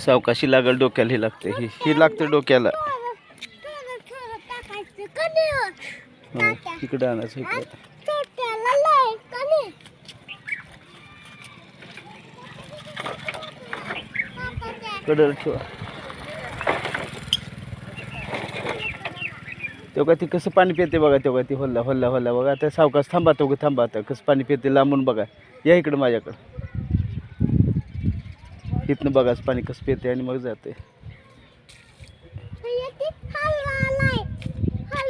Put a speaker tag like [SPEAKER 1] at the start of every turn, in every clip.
[SPEAKER 1] सावकाशी लागल डोक्याला, ही लागते, ही लागते डोक्याला. इकडे आणायचं, इकडे कडर ठेवा. तेव्हा ती कसं पाणी पिते बघा, तेव्हा ती होल्ला होल्ला होल्ला बघा. आता सावकाश थांबा, तो थांबा. आता कसं पाणी पिते लांबून बघा. या इकडं माझ्याकडं, इथनं बघाच पाणी कसं पिते आणि मग जाते.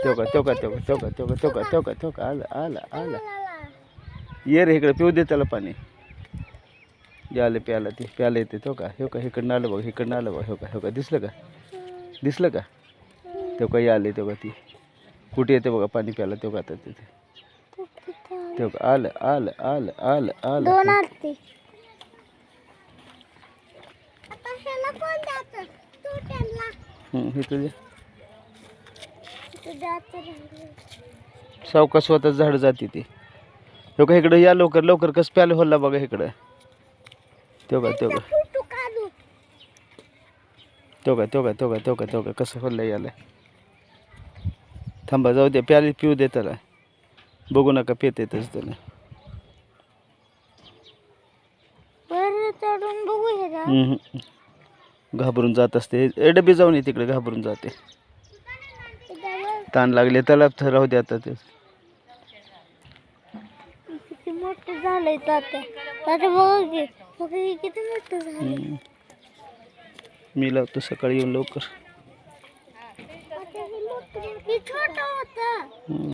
[SPEAKER 1] तेव्हा तेव्हा तेव्हा तेव्हा तेव्हा तेव्हा तेव्हा तेव्हा आलं आलं आलं. ये रे इकडे, पिऊ दे त्याला पाणी. आलं प्याला, ते प्याला येते. तो का हे का इकडनं आलं बघ, इकडनं आलं बघ. हो का दिसलं का, दिसलं का? तेव्हा काही आले, तेव्हा ती कुठे येते बघा पाणी प्यायला. तेव्हा आता तिथे तेव्हा आलं आलं आलं आलं आलं. हे तुझे सावकाश स्वतः झाड जाते ती. हो का इकडं या लवकर लवकर, कसं प्यायला होल्ला बघा इकडं. तेव्हा तेव्हा तेव्हा तेव्हा तेव्हा तेव्हा तेव्हा कसं होल्ला याला. थांबा, जाऊ दे, प्याले पिऊ दे त्याला. बघू नका पेते येतच त्याला. घाबरून जात असते. डबी जाऊन ये तिकडे, घाबरून जाते. ताण लागले त्याला, राहू दे आता. ते
[SPEAKER 2] किती मोठं झालंय तात्या. तात्या बघ किती मोठं झालंय.
[SPEAKER 1] मी लावतो सकाळी येऊन लवकर.
[SPEAKER 2] छोटं होतं.